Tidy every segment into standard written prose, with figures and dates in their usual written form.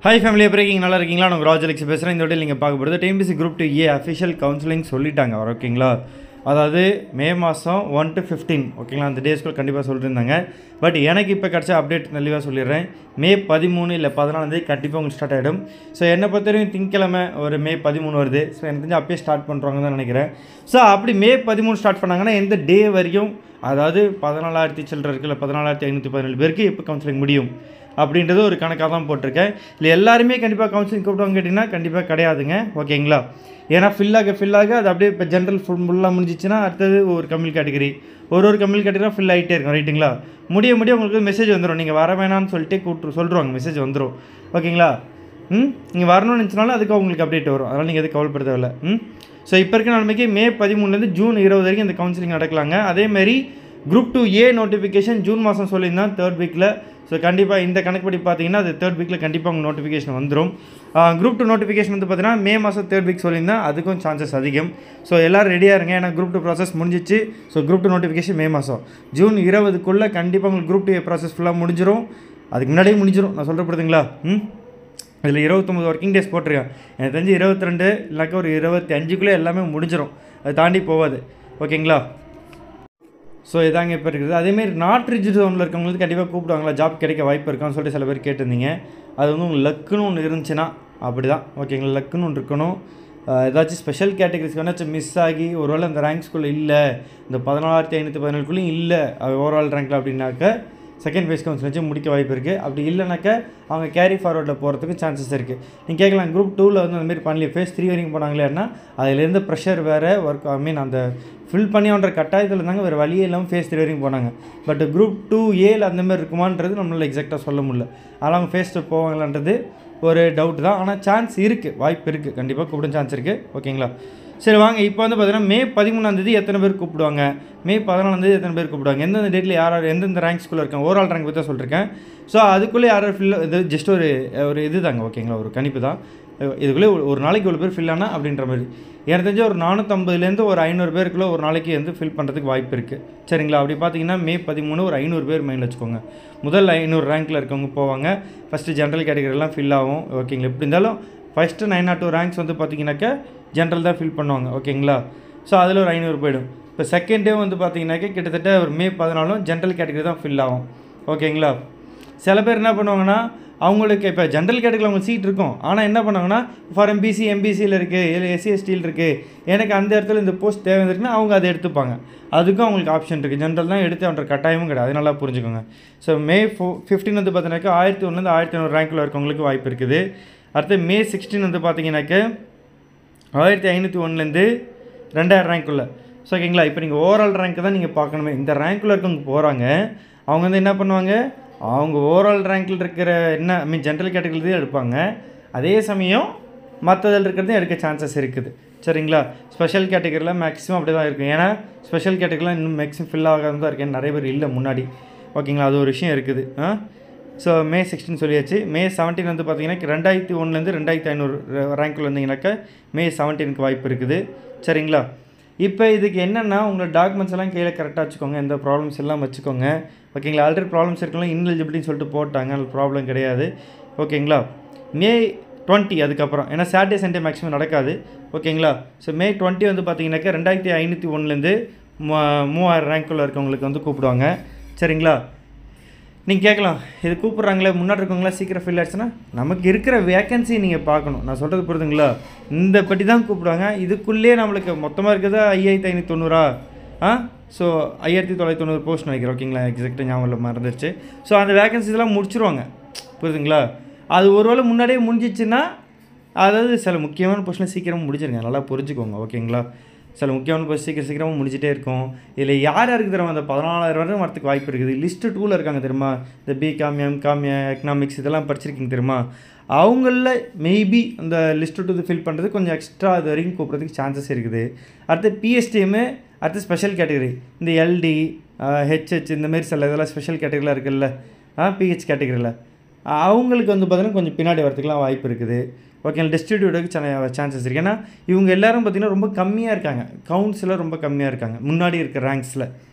Hi family breaking நல்லா இருக்கீங்களா? நான் ராஜலக்ஸ் பேசுகிறேன். இந்த வீட்டில் நீங்கள் பார்க்க போகிறது TNPSC group 2A official counselling சொல்லிட்டாங்க ஓகேங்களா. அதாவது மே மாதம் 1 to 15 ஓகேங்களா. அந்த டேஸ்க்குள்ள கண்டிப்பாக சொல்லியிருந்தாங்க. பட் எனக்கு இப்போ கிடச்ச அப்டேட் தெளிவாக சொல்லிடுறேன். மே 13 இல்லை 14 கண்டிப்பாக உங்களுக்கு ஸ்டார்ட் ஆகிடும். ஸோ என்னை பொறுத்தவரைக்கும் திங்கக்கிழமை ஒரு மே 13 வருது. ஸோ எனக்கு தெரிஞ்சு அப்பயே ஸ்டார்ட் பண்ணுறாங்கன்னு தான் நினைக்கிறேன். ஸோ அப்படி மே 13 ஸ்டார்ட் பண்ணாங்கன்னா எந்த டே வரைக்கும், அதாவது 14,000 சில்லரை இருக்குல்ல, 14,517 பேருக்கு எப்போ கவுன்சிலிங் முடியும் அப்படின்றது ஒரு கணக்காக தான் போட்டிருக்கேன். இல்லை எல்லாருமே கண்டிப்பாக கவுன்சிலிங் கூப்பிடுவாங்க கேட்டிங்கன்னா கண்டிப்பாக கிடையாதுங்க ஓகேங்களா. ஏன்னா ஃபில்லாக அது அப்படியே இப்போ ஜென்ரல் ஃபுல்லாக முடிஞ்சிச்சுன்னா அடுத்தது ஒரு கம்யூல் கேட்டகரி, ஒரு கம்யூல் கேட்டகரி ஃபில் ஆகிட்டே இருக்கும் ரைட்டுங்களா. முடிய உங்களுக்கு மெசேஜ் வந்துடும், நீங்கள் வர வேணான்னு சொல்லிட்டு சொல்லிடுவாங்க, மெசேஜ் வந்துடும் ஓகேங்களா. நீங்கள் வரணும்னு நினச்சினாலும் அதுக்கு உங்களுக்கு அப்டேட் வரும், அதனால் நீங்கள் எதுவும் கவலைப்பட தேவையில்ல. ஸோ இப்போ இருக்க நிலைமைக்கு மே 13 ஜூன் 20 வரைக்கும் இந்த கவுன்சிலிங் நடக்கலாங்க. அதேமாதிரி குரூப் 2A நோட்டிஃபிகேஷன் ஜூன் மாதம் சொல்லியிருந்தான் 3rd வீக்கில். ஸோ கண்டிப்பாக இந்த கணக்குப்படி பார்த்தீங்கன்னா அது 3rd வீக்கில் கண்டிப்பாக உங்கள் நோட்டிஃபிகேஷன் வந்துடும். குரூப் 2 நோட்டிஃபிகேஷன் வந்து பார்த்தீங்கன்னா மே மாதம் 3rd வீக் சொல்லியிருந்தேன், அதுக்கும் சான்சஸ் அதிகம். ஸோ எல்லோரும் ரெடியாக இருங்க, ஏன்னா குரூப் 2 ப்ராசஸ் முடிஞ்சிச்சு. ஸோ குரூப் 2 நோட்டிஃபிகேஷன் மே மாதம் ஜூன் 20 கண்டிப்பாக உங்களுக்கு குரூப் 2A ப்ராசஸ் ஃபுல்லாக முடிஞ்சிடும். அதுக்கு முன்னாடியே முடிஞ்சிடும், நான் சொல்கிறப்படுதுங்களா. இதில் 29 ஒர்க்கிங் டேஸ் போட்டிருக்கேன். எனக்கு தெரிஞ்சு 22 இல்லைனாக்கா ஒரு 25 எல்லாமே முடிஞ்சிடும், அது தாண்டி போகாது ஓகேங்களா. ஸோ இதாங்க இப்போ இருக்குது. அதேமாரி நாட் ரிஜிட் ஜோனில் இருக்கவங்களுக்கு கண்டிப்பாக கூப்பிடுவாங்களா, ஜாப் கிடைக்க வாய்ப்பு இருக்கான்னு சொல்லிட்டு சில பேர் கேட்டிருந்தீங்க. அது வந்து உங்களுக்கு லக்குன்னு ஒன்று இருந்துச்சுன்னா அப்படி தான் ஓகேங்களா, லக்குன்னு ஒன்று இருக்கணும். ஏதாச்சும் ஸ்பெஷல் கேட்டகரிஸ்க்கு வேணாச்சும் மிஸ் ஆகி ஒருவேளை அந்த ரேங்க்ஸ்குள்ளே இல்லை, இந்த 14,517 இல்லை ஓவரால் ரேங்க்கில் அப்படின்னாக்க செகண்ட் ஃபேஸ் கவுன்சில் வச்சு முடிக்க வாய்ப்பு இருக்குது. அப்படி இல்லைனாக்கா அவங்க கேரி ஃபார்வர்டில் போகிறதுக்கு சான்சஸ் இருக்குது. நீங்கள் கேட்கலாம் குரூப் 2ல் வந்து அந்தமாரி பண்ணலையே, ஃபேஸ் 3 வரைக்கும் போனாங்களேன்னா அதிலேருந்து ப்ரெஷர் வேறு ஒர்க் அந்த ஃபில் பண்ணின்ற கட்டாயத்தில் இருந்தாங்க, வேறு வழியே இல்லாமல் ஃபேஸ் 3 வரைக்கும் போனாங்க. பட் குரூப் 2Aயில் அந்தமாதிரி இருக்குமான்றது நம்மளால் எக்ஸாக்டாக சொல்ல முடியல. அதனால் அவங்க ஃபேஸ் 2 போவாங்களான்றது ஒரு டவுட் தான். ஆனால் சான்ஸ் இருக்குது, வாய்ப்பு இருக்குது, கண்டிப்பாக கூப்பிட சான்ஸ் இருக்குது ஓகேங்களா. சரி வாங்க, இப்போ வந்து பார்த்தீங்கன்னா மே 13 எத்தனை பேர் கூப்பிடுவாங்க, மே 14 எத்தனை பேர் கூப்பிடுவாங்க, எந்தெந்த டேட்டில் யார் எந்தெந்த ரேங்க்ஸ்குள்ளே இருக்காங்க, ஓவரால் ரேங்க் பற்றி தான் சொல்லியிருக்கேன். ஸோ அதுக்குள்ளே யார் ஃபில், இது ஜஸ்ட் ஒரு இது தாங்க ஓகேங்களா, ஒரு கணிப்பு தான். இதுக்குள்ளே ஒரு நாளைக்கு இவ்வளோ பேர் ஃபில் ஆனால் அப்படின்ற மாதிரி எனக்கு தெரிஞ்ச ஒரு 450 ஒரு 500 பேருக்குள்ளே ஒரு நாளைக்கு வந்து ஃபில் பண்ணுறதுக்கு வாய்ப்பு இருக்குது சரிங்களா. அப்படி பார்த்தீங்கன்னா மே 13 ஒரு 500 பேர் மைண்டில் வச்சுக்கோங்க. முதல் 500 ரேங்க்கில் இருக்கவங்க போவாங்க. ஃபஸ்ட்டு ஜென்ரல் கேட்டகரியெல்லாம் ஃபில் ஆகும் ஓகேங்களா. எப்படி இருந்தாலும் ஃபஸ்ட்டு 902 ரேங்க்ஸ் வந்து பார்த்தீங்கன்னாக்கா ஜென்ரல் தான் ஃபில் பண்ணுவாங்க ஓகேங்களா. ஸோ அதில் ஒரு 500 போய்டும். இப்போ செகண்ட் டே வந்து பார்த்தீங்கன்னாக்கா கிட்டத்தட்ட ஒரு மே 14 ஜென்ரல் கேட்டகரி தான் ஃபில் ஆகும் ஓகேங்களா. சில பேர் என்ன பண்ணுவாங்கன்னா, அவங்களுக்கு இப்போ ஜென்ரல் கேட்டகரியில் அவங்க சீட் இருக்கும், ஆனால் என்ன பண்ணாங்கன்னா ஃபார் எம்பிசியில் இருக்குது, இல்லை SC/STயில் இருக்குது, எனக்கு அந்த இடத்துல இந்த போஸ்ட் தேவை இருக்குன்னா அவங்க அதை எடுத்துப்பாங்க. அதுக்கும் அவங்களுக்கு ஆப்ஷன் இருக்குது. ஜென்ரல் தான் எடுத்து அவன்ற கட்டாயமும் கிடையாது, அது நல்லா புரிஞ்சுக்கோங்க. ஸோ மே 15 வந்து பார்த்தீங்கன்னாக்கா 1001 1500 ரேங்க்கில் இருக்கவங்களுக்கு வாய்ப்பு இருக்குது. அடுத்து மே 16 வந்து பார்த்தீங்கன்னாக்கா 1501 2000 ரேங்க்குள்ளே. ஸோ ஓகேங்களா. இப்போ நீங்கள் ஓவரால் ரேங்க்கு தான் நீங்கள் பார்க்கணுமே. இந்த ரேங்க்குள்ளே இருக்கவங்க போகிறாங்க, அவங்க வந்து என்ன பண்ணுவாங்க, அவங்க ஓவரால் ரேங்க்கில் இருக்கிற ஜென்ரல் கேட்டகரியில் எடுப்பாங்க. அதே சமயம் மற்றதில் இருக்கிறதையும் எடுக்க சான்சஸ் இருக்குது சரிங்களா. ஸ்பெஷல் கேட்டகரியில் மேக்ஸிமம் அப்படி தான் இருக்கும். ஏன்னா ஸ்பெஷல் கேட்டகரிலாம் இன்னும் மேக்ஸிமம் ஃபில் ஆகாத தான் இருக்கேன், நிறைய பேர் இல்லை முன்னாடி ஓகேங்களா. அது ஒரு விஷயம் இருக்குது. ஸோ மே 16 சொல்லியாச்சு. மே 17 வந்து பார்த்தீங்கன்னா 2001 2500 ரேங்க்கில் வந்தீங்கன்னாக்கா மே 17 வாய்ப்பு இருக்குது சரிங்களா. இப்போ இதுக்கு என்னென்னா உங்களோட டாக்குமெண்ட்ஸ் எல்லாம் கீழே கரெக்டாக வச்சுக்கோங்க, எந்த ப்ராப்ளம்ஸ் எல்லாம் வச்சுக்கோங்க ஓகேங்களா. ஆல்ரெடி ப்ராப்ளம்ஸ் இருக்கலாம், இன்எலிஜிபிலிட்டின்னு சொல்லிட்டு போட்டாங்க, அது ப்ராப்ளம் கிடையாது ஓகேங்களா. மே 20 அதுக்கப்புறம், ஏன்னா சாட்டர்டே சண்டே மேக்ஸிமம் நடக்காது ஓகேங்களா. ஸோ மே 20 வந்து பார்த்தீங்கன்னாக்கா 2501 3000 ரேங்க்குள்ளே இருக்கவங்களுக்கு வந்து கூப்பிடுவாங்க சரிங்களா. நீங்கள் கேட்கலாம், இது கூப்பிட்றாங்களே முன்னாடி இருக்கவங்களா சீக்கிரம் ஃபில் ஆகிடுச்சுன்னா, நமக்கு இருக்கிற வேக்கன்சி நீங்கள் பார்க்கணும், நான் சொல்கிறது புரியுதுங்களா. இந்த பட்டி தான் கூப்பிடுவாங்க. இதுக்குள்ளே நம்மளுக்கு மொத்தமாக இருக்கிறது 5590 ஸோ 5990 போஸ்ட் நினைக்கிறேன் ஓகேங்களா. எக்ஸாக்டாக ஞாபகம் மறந்துடுச்சு. ஸோ அந்த வேக்கன்சிலாம் முடிச்சிருவாங்க புரியுதுங்களா. அது ஒரு வேளை முன்னாடியே முடிஞ்சிச்சுன்னா, அதாவது சில முக்கியமான போஸ்ட்லாம் சீக்கிரமாக முடிச்சிருங்க, நல்லா புரிஞ்சுக்கோங்க ஓகேங்களா. சில முக்கியமான போஸ்ட் சீக்கிரமாக முடிச்சிட்டே இருக்கும். இதில் யார் யாருக்கு தெரியுமா அந்த 14,000 வரை வரத்துக்கு வாய்ப்பு இருக்குது. லிஸ்ட்டு 2ல் இருக்காங்க தெரியுமா, இந்த பிகாம் எம்காம் எக்கனாமிக்ஸ் இதெல்லாம் படிச்சிருக்கீங்க தெரியுமா, அவங்களில் மேபி அந்த லிஸ்ட்டு 2 ஃபில் பண்ணுறது கொஞ்சம் எக்ஸ்ட்ரா அது வரைக்கும் கூப்பிட்றதுக்கு சான்சஸ் இருக்குது. அடுத்து PSTM, அடுத்து ஸ்பெஷல் கேட்டகரி இந்த LD HH இந்தமாரி சில இதெல்லாம் ஸ்பெஷல் கேட்டகரியில் இருக்குல்ல, PH கேட்டகரியில் அவங்களுக்கு வந்து பார்த்திங்கன்னா கொஞ்சம் பின்னாடி வரதுக்குலாம் வாய்ப்பு இருக்குது. ஓகேங்களா. டிஸ்ட்ரிபியூட்டருக்கு சான்சஸ் இருக்குது. ஏன்னா இவங்க எல்லோரும் பார்த்திங்கன்னா ரொம்ப கம்மியாக இருக்காங்க, கவுன்சிலர் ரொம்ப கம்மியாக இருக்காங்க முன்னாடி இருக்கிற ரேங்க்ஸில்.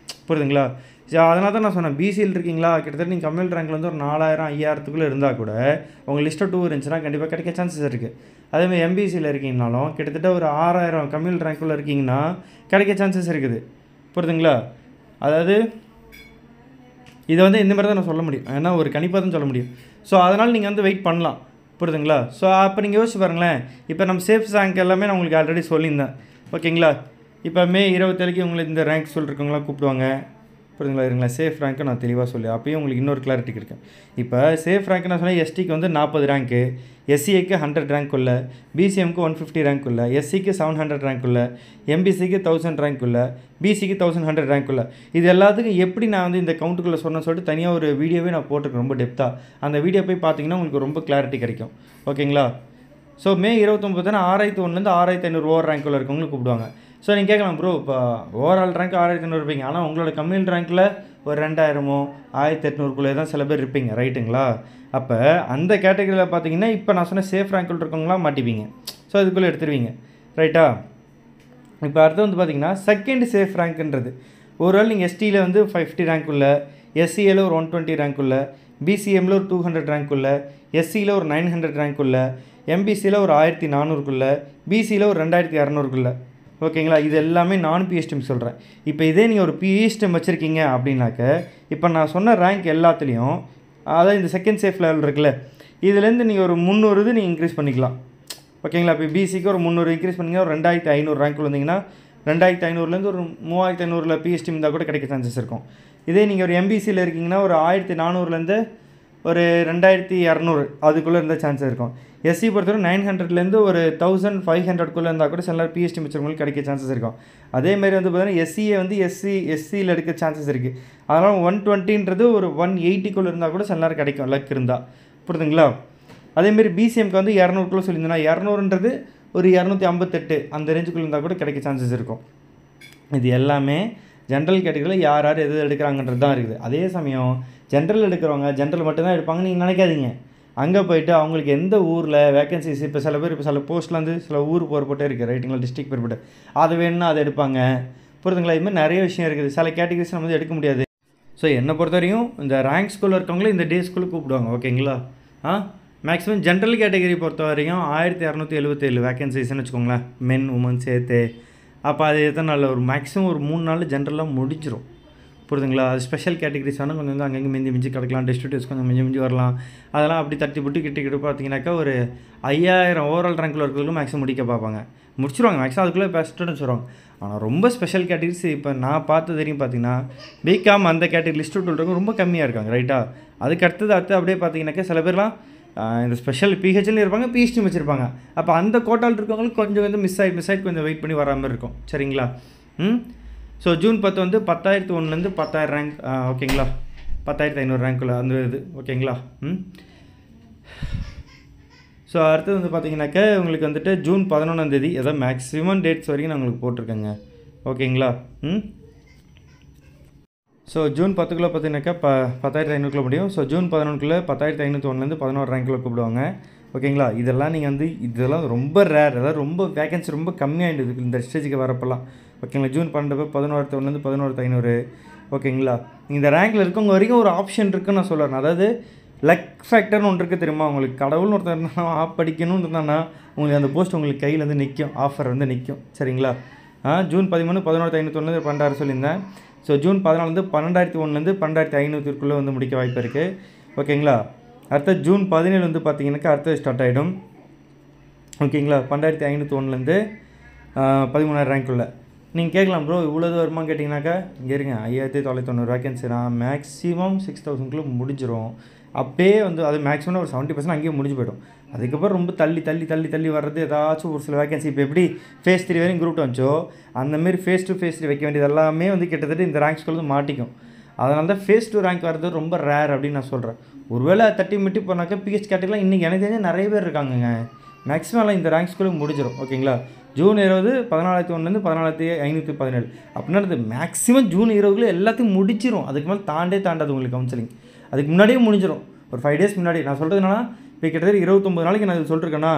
புரியுதுங்களா. அதனால தான் நான் சொன்னேன், பிசியில் இருக்கீங்களா, கிட்டத்தட்ட நீங்கள் கம்யூனல் ரேங்கில் வந்து ஒரு 4000 5000க்குள்ளே இருந்தால் கூட உங்கள் லிஸ்ட்டில் 2 இருந்துச்சுன்னா கண்டிப்பாக கிடைக்க சான்சஸ் இருக்குது. அதேமாதிரி எம்பிசியில் இருக்கீங்கனாலும் கிட்டத்தட்ட ஒரு 6000 கம்யூனல் ரேங்க்குள்ளே இருக்கீங்கன்னா கிடைக்க சான்சஸ் இருக்குது. புரியுதுங்களா. அதாவது இதை வந்து இந்த மாதிரி தான் நான் சொல்ல முடியும், ஏன்னா ஒரு கணிப்பாக தான் சொல்ல முடியும். ஸோ அதனால் நீங்கள் வந்து வெயிட் பண்ணலாம். புரியுதுங்களா. ஸோ அப்போ நீங்கள் யோசிச்சு பாருங்களேன், இப்போ நம்ம சேஃப் ரேங்க் எல்லாமே நான் உங்களுக்கு ஆல்ரெடி சொல்லியிருந்தேன். ஓகேங்களா. இப்போ மே 27க்கு உங்களுக்கு இந்த ரேங்க் சொல்லிருக்கவங்களாம் கூப்பிடுவாங்க. புரியுதுங்களா. இருங்களா. சேஃப் ரேங்க்கை நான் தெளிவாக சொல்லி அப்போயும் உங்களுக்கு இன்னொரு கிளாரிட்டி இருக்குது. இப்போ சேஃப் ரேங்க் நான் சொன்னேன், எஸ்டிக்கு வந்து 40 ரேங்க்கு, எஸ்சிஏக்கு 100 ரேங்க் உள்ள, பிசிஎம்க்கு 150 ரேங்க் உள்ள, எஸ்சிக்கு 700 ரேங்க் உள்ள, எம்பிசிக்கு 1000 ரேங்க் உள்ள, பிசிக்கு 1100 ரேங்க் உள்ள. இது எல்லாத்துக்கும் எப்படி நான் வந்து இந்த கவுண்ட்டுக்குள்ளே சொன்னேன்னு சொல்லிட்டு தனியாக ஒரு வீடியோவே நான் போட்டிருக்கேன் ரொம்ப டெப்த்தாக. அந்த வீடியோ போய் பார்த்தீங்கன்னா உங்களுக்கு ரொம்ப கிளாரிட்டி கிடைக்கும். ஓகேங்களா. ஸோ மே 29 6001லேருந்து 6500 ஓவர் ரேங்க்குள்ளே இருக்கவங்களும் கூப்பிடுவாங்க. ஸோ நீங்கள் கேட்கலாம், ப்ரோ இப்போ ஓவரால் ரேங்க் 6500 இருப்பீங்க, ஆனால் உங்களோட கம்யூனல் ரேங்க்கில் ஒரு 2000 1800க்குள்ளே தான் சில பேர் இருப்பீங்க, ரைட்டுங்களா. அப்போ அந்த கேட்டகரியில் பார்த்தீங்கன்னா இப்போ நான் சொன்ன சேஃப் ரேங்க்கில் இருக்கவங்களாம் மாட்டிப்பீங்க. ஸோ அதுக்குள்ளே எடுத்துருவீங்க, ரைட்டா. இப்போ அடுத்து வந்து பார்த்தீங்கன்னா செகண்ட் சேஃப் ரேங்க்ன்றது, ஒருவேளை நீங்கள் எஸ்டியில் வந்து 50 ரேங்க் உள்ள, எஸ்சியில் ஒரு 120 ரேங்க் உள்ள, பிசிஎம்மில் ஒரு 200 ரேங்க் உள்ள, எஸ்சியில் ஒரு 900 ரேங்க் உள்ள, எம்பிசியில் ஒரு 1400க்குள்ளே, பிசியில் ஒரு 2200க்குள்ளே. ஓகேங்களா. இது எல்லாமே நான் பிஎஸ்டிஎம் சொல்கிறேன். இப்போ இதே நீங்கள் ஒரு பிஎஸ்டிஎம் வச்சுருக்கீங்க அப்படின்னாக்க, இப்போ நான் சொன்ன ரேங்க் எல்லாத்துலேயும், அதாவது இந்த செகண்ட் சேஃப் லெவல் இருக்குல்ல, இதுலேருந்து நீங்கள் ஒரு 300 இது நீங்கள் இன்க்ரீஸ் பண்ணிக்கலாம். ஓகேங்களா. இப்போ பிசிக்கு ஒரு 300 இன்க்ரீஸ் பண்ணிங்கன்னா ஒரு 2500 ரேங்க்குள்ள வந்தீங்கன்னா 2500லேருந்து ஒரு 3500ல் பிஎஸ்டிஎம் இருந்தால் கூட கிடைக்க சான்சஸ் இருக்கும். இதே நீங்கள் ஒரு எம்பிசியில் இருக்கீங்கன்னா ஒரு 1400லேருந்து ஒரு 2200 அதுக்குள்ளே இருந்த சான்ஸ் இருக்கும். எஸ்சி பொறுத்தவரை 900லேருந்து ஒரு 1500க்குள்ளே இருந்தால் கூட சில பிஎஸ்டி வச்சுருவங்களுக்கு கிடைக்க சான்சஸ் இருக்கும். அதேமாதிரி வந்து பார்த்தீங்கன்னா எஸ்சியை வந்து எஸ்சியில் எடுக்க சான்சஸ் இருக்குது. அதனால் 120ன்றது ஒரு 180க்குள்ளே இருந்தால் கூட சில நேரம் கிடைக்கும், லக் இருந்தால். புரியுதுங்களா. அதேமாரி பிசிஎம்க்கு வந்து 200க்குள்ளே சொல்லியிருந்தேன்னா 200ன்றது ஒரு 258 அந்த ரேஞ்சுக்குள்ளே இருந்தால் கூட கிடைக்க சான்சஸ் இருக்கும். இது எல்லாமே ஜென்ரல் கேட்டகரியில் யார் யார் எது எடுக்கிறாங்கன்றது தான் இருக்குது. அதே சமயம் ஜென்ரல் எடுக்கிறவங்க ஜென்ரல் மட்டும்தான் எடுப்பாங்கன்னு நீங்கள் நினைக்காதீங்க. அங்கே போய்ட்டு அவங்களுக்கு எந்த ஊரில் வேகன்சிஸ், இப்போ சில பேர் இப்போ சில போஸ்ட்டில் வந்து சில ஊர் போர் போட்டே இருக்குது, ரைட்டுங்களா, டிஸ்ட்ரிக்ட் பேர் போட்டு அது வேணும்னா அதை எடுப்பாங்க. புரியுதுங்களா. இதுமாதிரி நிறைய விஷயம் இருக்குது. சில கேட்டகரிஸ் நம்ம வந்து எடுக்க முடியாது. ஸோ என்னை பொறுத்தவரையும் இந்த ரேங்க் ஸ்கூலில் இருக்கவங்களே இந்த டே ஸ்கூலுக்கு கூப்பிடுவாங்க. ஓகேங்களா. மேக்ஸிமம் ஜென்ரல் கேட்டகரி பொறுத்த வரையும் 1277 வேகன்சிஸ்ன்னு வச்சுக்கோங்களேன், மென் உமன் சேர்த்து. அப்போ அது எத்தனை நாளில் ஒரு மேக்ஸிமம் ஒரு 3 நாளில் ஜென்ரலாக முடிஞ்சிடும். புரியுதுங்களா. அது ஸ்பெஷல் கேட்டகரிஸ் ஆனால் கொஞ்சம் வந்து அங்கங்கே மிஞ்சி கிடக்கலாம், டிஸ்ட்ரிபியூட்டர்ஸ் கொஞ்சம் மிஞ்சி வரலாம். அதெல்லாம் அப்படி தட்டி போட்டு கிட்ட பார்த்தீங்கன்னாக்கா ஒரு 5000 ஓவரால் ரேங்கில் இருக்கிறவங்களும் மேக்ஸிமம் முடிக்க பார்ப்பாங்க, முடிச்சிருவாங்க. மேக்ஸிமம் அதுக்குள்ளே பெஸ்ட்டுன்னு சொல்லுவாங்க. ஆனால் ரொம்ப ஸ்பெஷல் கேட்டகரிஸ் இப்போ நான் பார்த்து தெரியும் பார்த்தீங்கன்னா பிகாம் அந்த கேட்டகரி லிஸ்ட் விட்டுருக்கவங்க ரொம்ப கம்மியாக இருக்காங்க, ரைட்டா. அதுக்கு அடுத்து அப்படியே பார்த்தீங்கன்னாக்கா சில பேர்லாம் இந்த ஸ்பெஷல் பிஹெச்எல்லையும் இருப்பாங்க, பிஹெச்டியும் வச்சுருப்பாங்க. அப்போ அந்த கோட்டால் இருக்கவங்களுக்கு கொஞ்சம் வந்து மிஸ் ஆகிட்டு கொஞ்சம் வெயிட் பண்ணி வராமல் இருக்கும், சரிங்களா. ஸோ ஜூன் 10 வந்து 10,001லேருந்து 10,000 ரேங்க். ஓகேங்களா. 10,500 ரேங்க்குள்ள அந்த இது. ஓகேங்களா. ஸோ அடுத்தது வந்து பார்த்தீங்கன்னாக்கா உங்களுக்கு வந்துட்டு ஜூன் 11 ஏதாவது மேக்ஸிமம் டேட்ஸ் வரைக்கும் நான் உங்களுக்கு போட்டிருக்கேங்க. ஓகேங்களா. ஸோ ஜூன் 10க்குள்ளே பார்த்தீங்கன்னாக்கா 10,500க்குள்ளே முடியும். ஸோ ஜூன் 11க்குள்ளே 10,501லேருந்து 11 ரேங்க்கில் கூப்பிடுவாங்க. ஓகேங்களா. இதெல்லாம் நீங்கள் வந்து இதெல்லாம் ரொம்ப ரேர், அதாவது ரொம்ப வேகன்சி ரொம்ப கம்மியாகிடுது இந்த ஸ்டேஜுக்கு வரப்பெல்லாம். ஓகேங்களா. ஜூன் 12 11,000லேருந்து 11,500. ஓகேங்களா. இந்த ரேங்கில் இருக்கவங்க வரைக்கும் ஒரு ஆப்ஷன் இருக்குன்னு நான் சொல்கிறேன். அதாவது லக் ஃபேக்டர்னு ஒன்று இருக்குது தெரியுமா. உங்களுக்கு கடவுள்னு ஒருத்தர் இருந்தால் ஆப் படிக்கணும்னு இருந்தாங்கன்னா உங்களுக்கு அந்த போஸ்ட் உங்களுக்கு கையில் வந்து நிற்கும், ஆஃபர் வந்து நிற்கும், சரிங்களா. ஜூன் 13 11,501லேருந்து 12,000 சொல்லியிருந்தேன். ஸோ ஜூன் 14 வந்து 12,001லேருந்து 12,500க்குள்ளே வந்து முடிக்க வாய்ப்பு இருக்குது. ஓகேங்களா. அடுத்த ஜூன் 17 வந்து பார்த்தீங்கன்னாக்கா அடுத்தது ஸ்டார்ட் ஆகிடும். ஓகேங்களா. 12,501லேருந்து 13,000 ரேங்க்குள்ளே. நீங்கள் கேட்கலாம், ப்ரோ இவ்வளோ வருமா கேட்டிங்கனாக்கா, இங்கே இருங்க 5,990 வேகன்சி நான் மேக்ஸிமம் 6,000க்குள்ளே முடிஞ்சிடும். அப்போயே வந்து அது மேக்ஸிமம் ஒரு 70% அங்கேயே முடிஞ்சு போய்டும். அதுக்கப்புறம் ரொம்ப தள்ளி வர்றது ஏதாச்சும் ஒரு சில வேகன்சி. இப்போ எப்படி ஃபேஸ் 3 வரையும் குரூப் வந்துச்சோ அந்தமாரி ஃபேஸ் 2 ஃபேஸ் 3 வைக்க வேண்டியது எல்லாமே வந்து கிட்டத்தட்ட இந்த ரேங்க்ஸ்குள்ள வந்து மாட்டிக்கும். அதனால தான் ஃபேஸ் 2 ரேங்க் வரது ரொம்ப ரேர் அப்படின்னு நான் சொல்கிறேன். ஒருவேளை தட்டி மிட்டி போனாக்கா பிஹெச் கேட்டகரிலாம் இன்றைக்கி எனக்கு தெரிஞ்சு நிறைய பேர் இருக்காங்கங்க. மேக்ஸிமம் எல்லாம் இந்த ரேங்க்ஸ்குள்ளே முடிஞ்சிடும். ஓகேங்களா. ஜூன் 20 14,001லேருந்து 14,517 அப்படின்னா மேக்ஸிமம் ஜூன் 20க்குள்ளே எல்லாத்தையும் முடிச்சிடும். அதுக்கு மேலே தாண்டாது உங்களுக்கு கவுன்சிலிங் அதுக்கு முன்னாடியே முடிஞ்சிடும். ஒரு 5 டேஸ் முன்னாடி நான் சொல்கிறது என்னன்னா, இப்போ கிட்டத்தட்ட 29 நாளைக்கு நான் இது சொல்லிருக்கேன்னா,